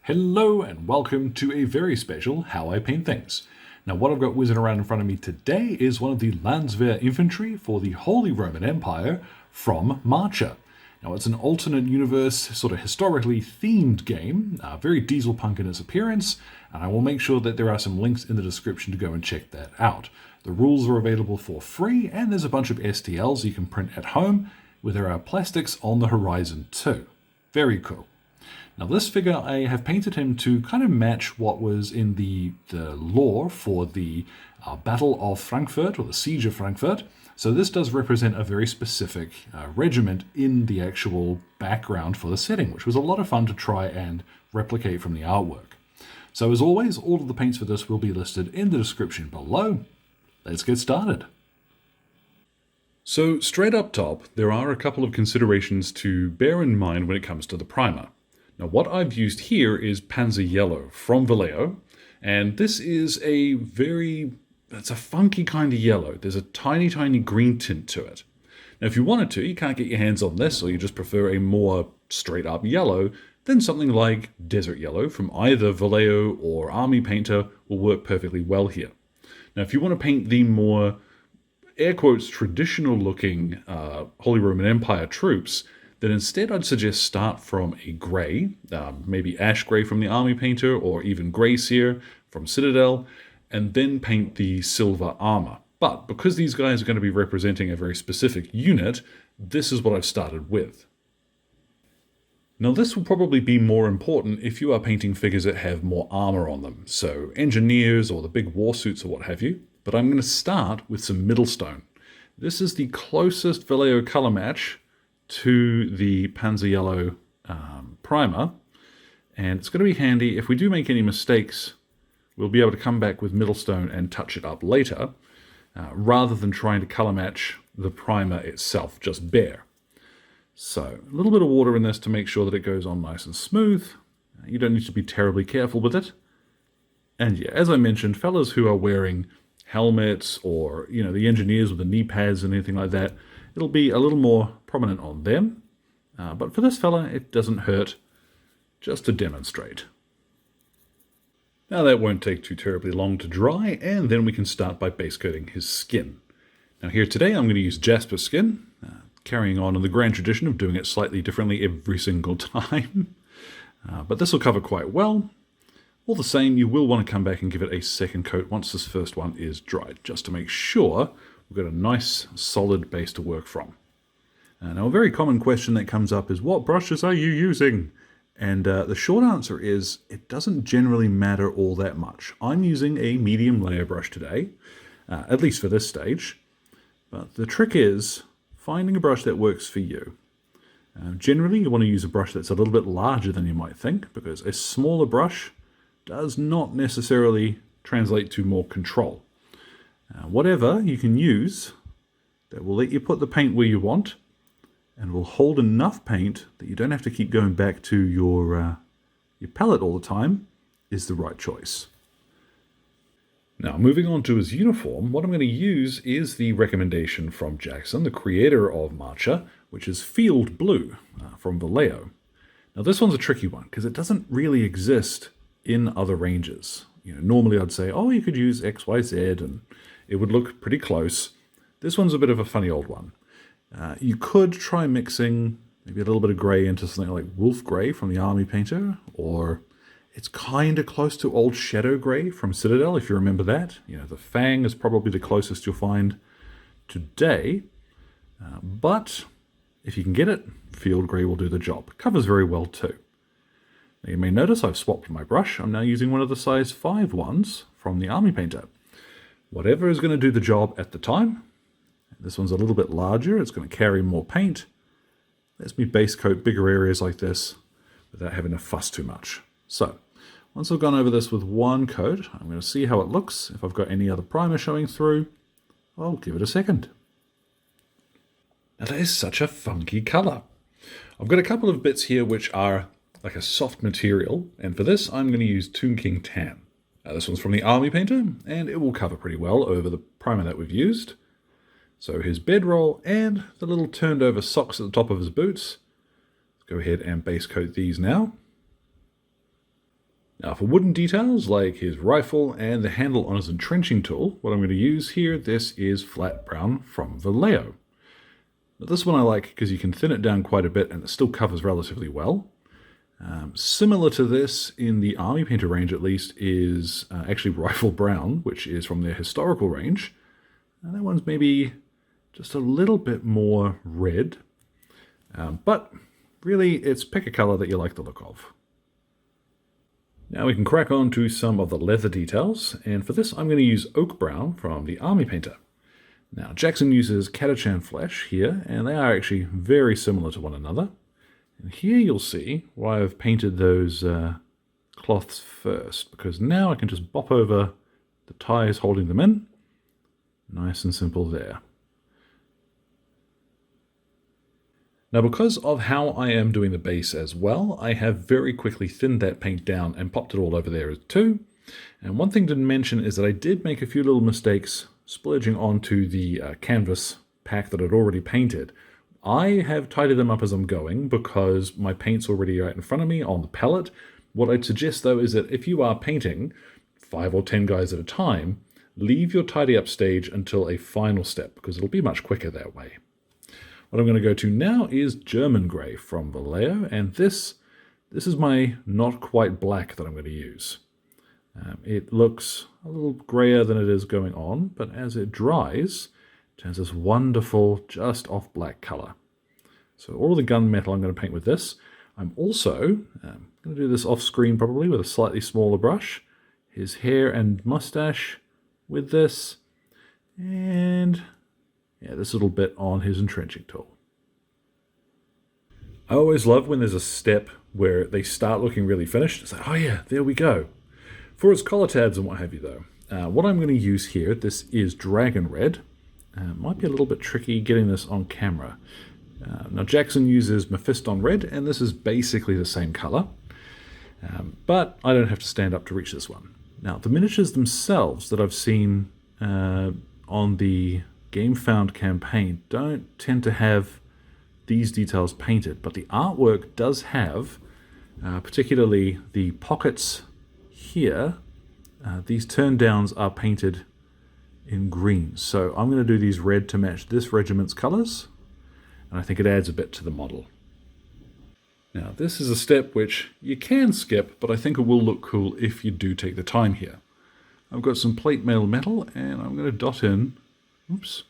Hello and welcome to a very special How I Paint Things. Now what I've got whizzing around in front of me today is one of the Landwehr Infantry for the Holy Roman Empire from Marcher. Now it's an alternate universe, sort of historically themed game, very diesel punk in its appearance, and I will make sure that there are some links in the description to go and check that out. The rules are available for free, and there's a bunch of STLs you can print at home, where there are plastics on the horizon too. Very cool. Now this figure, I have painted him to kind of match what was in the lore for the Battle of Frankfurt, or the Siege of Frankfurt. So this does represent a very specific regiment in the actual background for the setting, which was a lot of fun to try and replicate from the artwork. So as always, all of the paints for this will be listed in the description below. Let's get started. So straight up top, there are a couple of considerations to bear in mind when it comes to the primer. Now what I've used here is Panzer Yellow from Vallejo, and this is it's a funky kind of yellow. There's a tiny green tint to it. Now if you wanted to, you can't get your hands on this, or you just prefer a more straight up yellow, then something like Desert Yellow from either Vallejo or Army Painter will work perfectly well here. Now if you want to paint the more, air quotes, traditional looking Holy Roman Empire troops, then instead I'd suggest start from a grey, maybe ash grey from the Army Painter, or even grey sear from Citadel, and then paint the silver armour. But because these guys are going to be representing a very specific unit, this is what I've started with. Now this will probably be more important if you are painting figures that have more armour on them, so engineers or the big war suits or what have you, but I'm going to start with some Middlestone. This is the closest Vallejo colour match to the Panzer Yellow primer, and it's going to be handy. If we do make any mistakes, we'll be able to come back with Middlestone and touch it up later, rather than trying to colour match the primer itself, just bare. So a little bit of water in this to make sure that it goes on nice and smooth. You don't need to be terribly careful with it. And yeah, as I mentioned, fellas who are wearing helmets, or the engineers with the knee pads and anything like that, it'll be a little more prominent on them, but for this fella it doesn't hurt, just to demonstrate. Now that won't take too terribly long to dry, and then we can start by base coating his skin. Now here today I'm going to use Jasper skin, carrying on in the grand tradition of doing it slightly differently every single time, but this will cover quite well. All the same, you will want to come back and give it a second coat once this first one is dried, just to make sure we've got a nice solid base to work from. Now a very common question that comes up is, what brushes are you using? And the short answer is, it doesn't generally matter all that much. I'm using a medium layer brush today, at least for this stage. But the trick is finding a brush that works for you. Generally you want to use a brush that's a little bit larger than you might think, because a smaller brush does not necessarily translate to more control. Whatever you can use that will let you put the paint where you want, and will hold enough paint that you don't have to keep going back to your palette all the time, is the right choice. Now moving on to his uniform, what I'm going to use is the recommendation from Jackson, the creator of Marcher, which is Field Blue from Vallejo. Now this one's a tricky one because it doesn't really exist in other ranges. Normally I'd say, oh, you could use XYZ and it would look pretty close. This one's a bit of a funny old one. You could try mixing maybe a little bit of grey into something like Wolf Grey from the Army Painter, or it's kind of close to Old Shadow Grey from Citadel, if you remember that. The Fang is probably the closest you'll find today, but if you can get it, Field Grey will do the job. Covers very well too. Now you may notice I've swapped my brush. I'm now using one of the size 5 ones from the Army Painter. Whatever is going to do the job at the time. This one's a little bit larger, it's going to carry more paint. Lets me base coat bigger areas like this without having to fuss too much. So, once I've gone over this with one coat, I'm going to see how it looks. If I've got any other primer showing through, I'll give it a second. Now that is such a funky colour. I've got a couple of bits here which are like a soft material, and for this I'm going to use Tomb King Tan. This one's from the Army Painter, and it will cover pretty well over the primer that we've used. So his bedroll and the little turned over socks at the top of his boots. Let's go ahead and base coat these now. Now for wooden details like his rifle and the handle on his entrenching tool, what I'm going to use here, this is flat brown from Vallejo. Now this one I like because you can thin it down quite a bit and it still covers relatively well. Similar to this in the army painter range at least is actually rifle brown, which is from their historical range. And that one's maybe just a little bit more red, but really it's pick a color that you like the look of. Now we can crack on to some of the leather details, and for this I'm going to use oak brown from the army painter. Now Jackson uses Catachan Flesh here, and they are actually very similar to one another. And here you'll see why I've painted those cloths first, because now I can just bop over the ties holding them in. Nice and simple there. Now because of how I am doing the base as well, I have very quickly thinned that paint down and popped it all over there too. And one thing to mention is that I did make a few little mistakes splurging onto the canvas pack that I'd already painted. I have tidied them up as I'm going because my paint's already right in front of me on the palette. What I'd suggest though is that if you are painting 5 or 10 guys at a time, leave your tidy up stage until a final step because it'll be much quicker that way. What I'm going to go to now is German Grey from Vallejo, and this is my not quite black that I'm going to use. It looks a little grayer than it is going on, but as it dries, it has this wonderful, just off black color. So all the gunmetal I'm going to paint with this. I'm also going to do this off screen probably with a slightly smaller brush. His hair and mustache with this, and yeah, this little bit on his entrenching tool. I always love when there's a step where they start looking really finished. It's like, oh yeah, there we go. For its collar tabs and what have you though, what I'm going to use here, this is Dragon Red. Might be a little bit tricky getting this on camera. Now Jackson uses Mephiston Red, and this is basically the same color. But I don't have to stand up to reach this one. Now the miniatures themselves that I've seen on the GameFound campaign don't tend to have these details painted, but the artwork does have, particularly the pockets here, these turn downs are painted in green. So I'm going to do these red to match this regiment's colors, and I think it adds a bit to the model. Now this is a step which you can skip, but I think it will look cool if you do take the time here. I've got some plate mail metal, and I'm going to dot in, oops,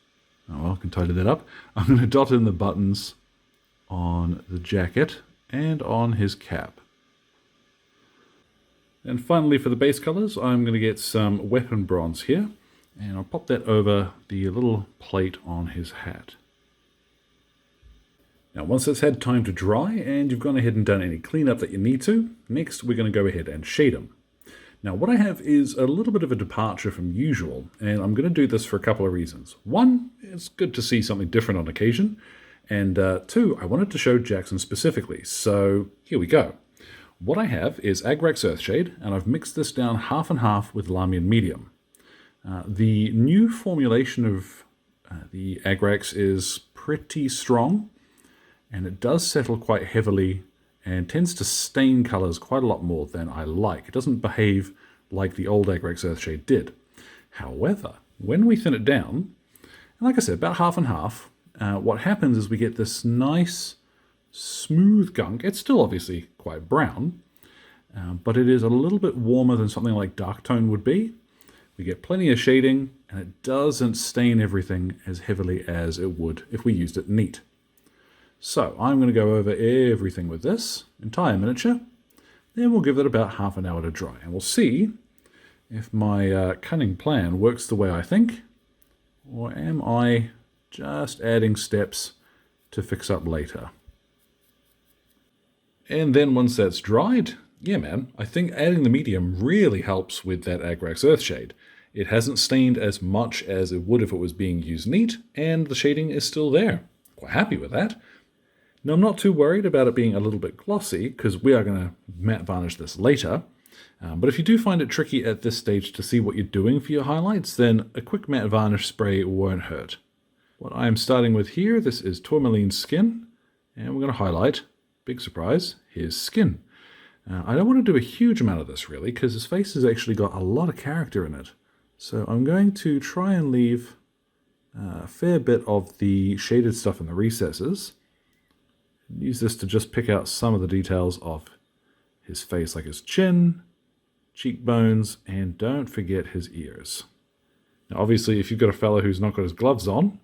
oh well, I can tidy that up. I'm going to dot in the buttons on the jacket and on his cap. And finally for the base colors, I'm going to get some weapon bronze here, and I'll pop that over the little plate on his hat. Now once that's had time to dry and you've gone ahead and done any cleanup that you need to, next we're going to go ahead and shade them. Now what I have is a little bit of a departure from usual, and I'm going to do this for a couple of reasons. One, it's good to see something different on occasion, and two, I wanted to show Jackson specifically, so here we go. What I have is Agrax Earthshade, and I've mixed this down half and half with Lamian Medium. The new formulation of the Agrax is pretty strong, and it does settle quite heavily and tends to stain colors quite a lot more than I like. It doesn't behave like the old Agrax Earthshade did. However, when we thin it down, and like I said, about half and half, what happens is we get this nice smooth gunk. It's still obviously quite brown, but it is a little bit warmer than something like dark tone would be. We get plenty of shading, and it doesn't stain everything as heavily as it would if we used it neat. So I'm going to go over everything with this entire miniature, then we'll give it about half an hour to dry, and we'll see if my cunning plan works the way I think, or am I just adding steps to fix up later. And then once that's dried, yeah man, I think adding the medium really helps with that Agrax Earthshade. It hasn't stained as much as it would if it was being used neat, and the shading is still there. Quite happy with that. Now I'm not too worried about it being a little bit glossy, because we are going to matte varnish this later. But if you do find it tricky at this stage to see what you're doing for your highlights, then a quick matte varnish spray won't hurt. What I am starting with here, this is Tourmaline's skin, and we're going to highlight, big surprise, his skin. I don't want to do a huge amount of this really, because his face has actually got a lot of character in it. So I'm going to try and leave a fair bit of the shaded stuff in the recesses. Use this to just pick out some of the details of his face, like his chin, cheekbones, and don't forget his ears. Now obviously if you've got a fellow who's not got his gloves on,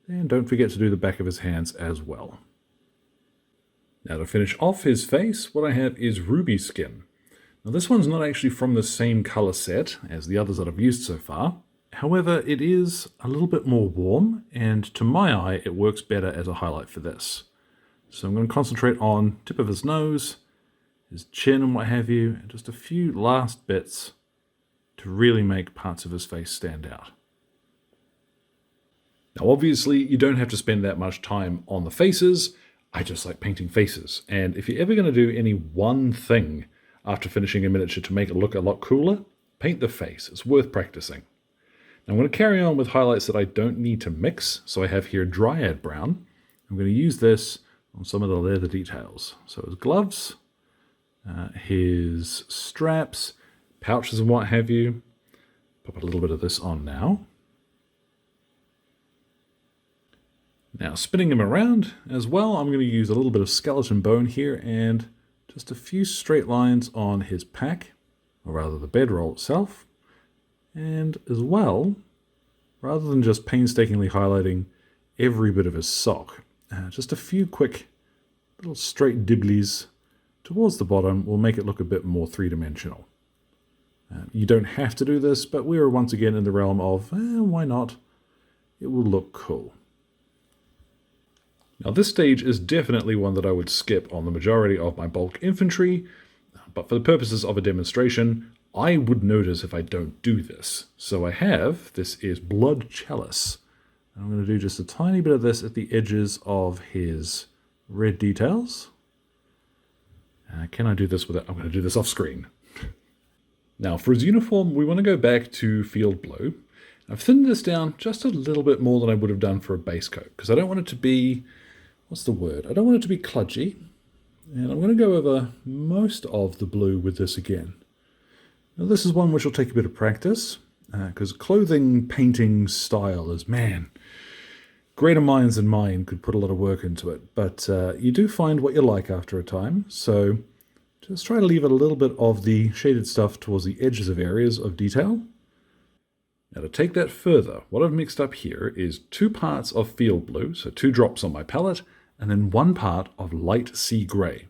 then don't forget to do the back of his hands as well. Now to finish off his face, what I have is ruby skin. Now this one's not actually from the same colour set as the others that I've used so far. However, it is a little bit more warm, and to my eye it works better as a highlight for this. So I'm going to concentrate on tip of his nose, his chin and what have you, and just a few last bits to really make parts of his face stand out. Now obviously you don't have to spend that much time on the faces. I just like painting faces, and if you're ever going to do any one thing after finishing a miniature to make it look a lot cooler, paint the face. It's worth practicing. Now I'm going to carry on with highlights that I don't need to mix, so I have here Dryad Brown. I'm going to use this on some of the leather details. So his gloves, his straps, pouches and what have you. Pop a little bit of this on now. Now spinning him around as well, I'm going to use a little bit of skeleton bone here and just a few straight lines on his pack, or rather the bedroll itself. And as well, rather than just painstakingly highlighting every bit of his sock, just a few quick little straight dibblies towards the bottom will make it look a bit more three-dimensional. You don't have to do this, but we're once again in the realm of, why not? It will look cool. Now this stage is definitely one that I would skip on the majority of my bulk infantry, but for the purposes of a demonstration, I would notice if I don't do this. So I have, this is Blood Chalice. I'm going to do just a tiny bit of this at the edges of his red details. Can I do this without, I'm going to do this off screen. Now for his uniform, we want to go back to Field Blue. I've thinned this down just a little bit more than I would have done for a base coat, because I don't want it to be, what's the word? I don't want it to be kludgy. And I'm going to go over most of the blue with this again. Now this is one which will take a bit of practice, because clothing painting style is, man, greater minds than mine could put a lot of work into it. But you do find what you like after a time, so just try to leave a little bit of the shaded stuff towards the edges of areas of detail. Now to take that further, what I've mixed up here is 2 parts of Field Blue, so 2 drops on my palette, and then 1 part of light sea grey.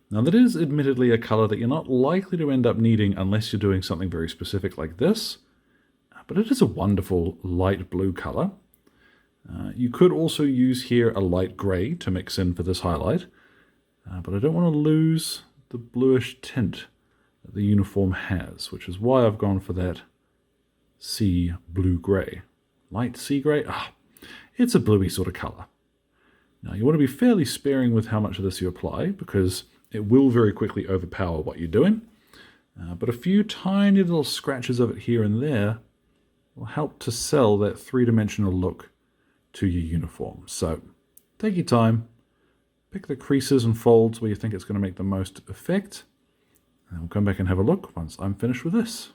Now that is admittedly a colour that you're not likely to end up needing unless you're doing something very specific like this, but it is a wonderful light blue colour. You could also use here a light grey to mix in for this highlight, but I don't want to lose the bluish tint that the uniform has, which is why I've gone for that sea blue grey. Light sea grey? It's a bluey sort of colour. Now you want to be fairly sparing with how much of this you apply, because it will very quickly overpower what you're doing. But a few tiny little scratches of it here and there will help to sell that three-dimensional look to your uniform. So take your time, pick the creases and folds where you think it's going to make the most effect, and we'll come back and have a look once I'm finished with this.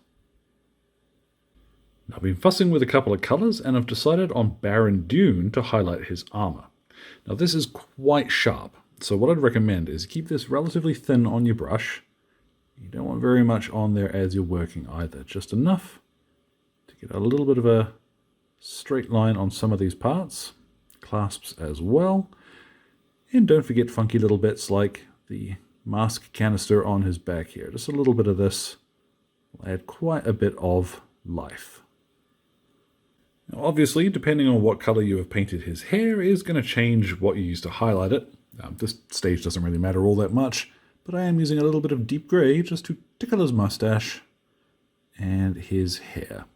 Now, I've been fussing with a couple of colours, and I've decided on Baron Dune to highlight his armour. Now this is quite sharp, so what I'd recommend is keep this relatively thin on your brush. You don't want very much on there as you're working either, just enough to get a little bit of a straight line on some of these parts, clasps as well. And don't forget funky little bits like the mask canister on his back here. Just a little bit of this will add quite a bit of life. Now obviously, depending on what colour you have painted his hair is going to change what you use to highlight it. This stage doesn't really matter all that much, but I am using a little bit of deep grey just to tickle his mustache and his hair.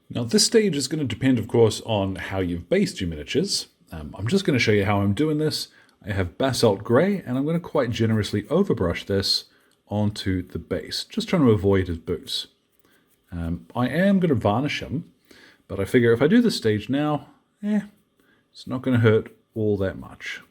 Now this stage is going to depend, of course, on how you've based your miniatures. I'm just going to show you how I'm doing this. I have basalt grey, and I'm going to quite generously overbrush this onto the base, just trying to avoid his boots. I am going to varnish him, but I figure if I do this stage now, it's not going to hurt all that much.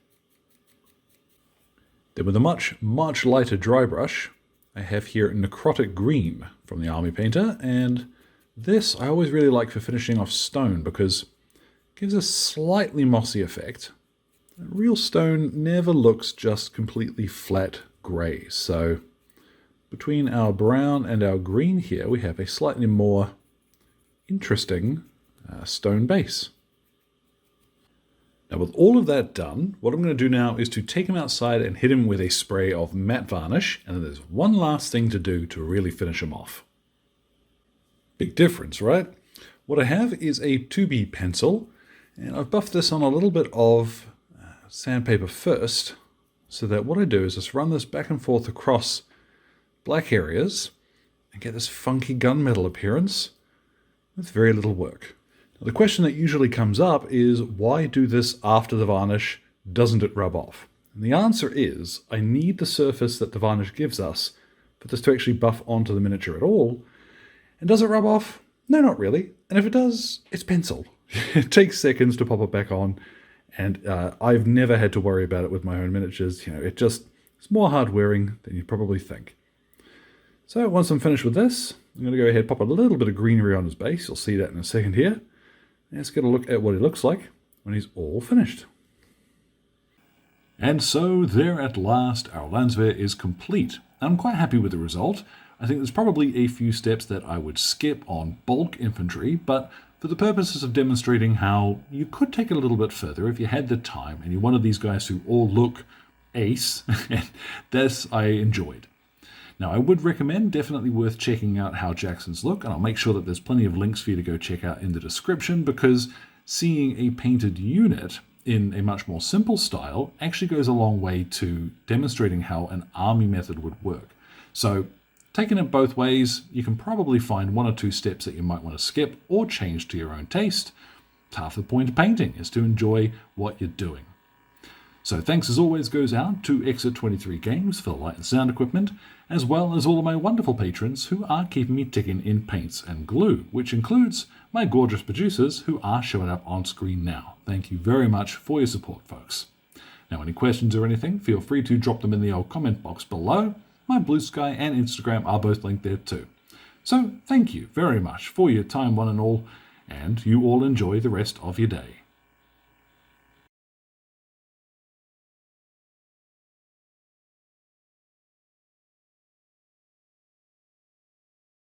Then with a much, much lighter dry brush, I have here Necrotic Green from the Army Painter, and this I always really like for finishing off stone because it gives a slightly mossy effect. Real stone never looks just completely flat grey, so between our brown and our green here we have a slightly more interesting stone base. Now with all of that done, what I'm going to do now is to take him outside and hit him with a spray of matte varnish, and then there's one last thing to do to really finish him off. Big difference, right? What I have is a 2B pencil, and I've buffed this on a little bit of sandpaper first, so that what I do is just run this back and forth across black areas and get this funky gunmetal appearance with very little work. Now, the question that usually comes up is, why do this after the varnish? Doesn't it rub off? And the answer is, I need the surface that the varnish gives us for this to actually buff onto the miniature at all. And does it rub off? No, not really. And if it does, it's pencil. It takes seconds to pop it back on, and I've never had to worry about it with my own miniatures. It's more hard wearing than you probably think. So once I'm finished with this, I'm going to go ahead and pop a little bit of greenery on his base. You'll see that in a second here. Let's get a look at what he looks like when he's all finished. And so there at last, our Landwehr is complete. I'm quite happy with the result. I think there's probably a few steps that I would skip on bulk infantry, but for the purposes of demonstrating how you could take it a little bit further if you had the time and you're one of these guys who all look ace, and this I enjoyed. Now, I would recommend, definitely worth checking out how Jackson's look, and I'll make sure that there's plenty of links for you to go check out in the description, because seeing a painted unit in a much more simple style actually goes a long way to demonstrating how an army method would work. So, taking it both ways, you can probably find one or two steps that you might want to skip or change to your own taste. Half the point of painting is to enjoy what you're doing. So thanks as always goes out to Exit 23 Games for the light and sound equipment, as well as all of my wonderful patrons who are keeping me ticking in paints and glue, which includes my gorgeous producers who are showing up on screen now. Thank you very much for your support, folks. Now, any questions or anything, feel free to drop them in the old comment box below. My Blue Sky and Instagram are both linked there too. So thank you very much for your time, one and all, and you all enjoy the rest of your day.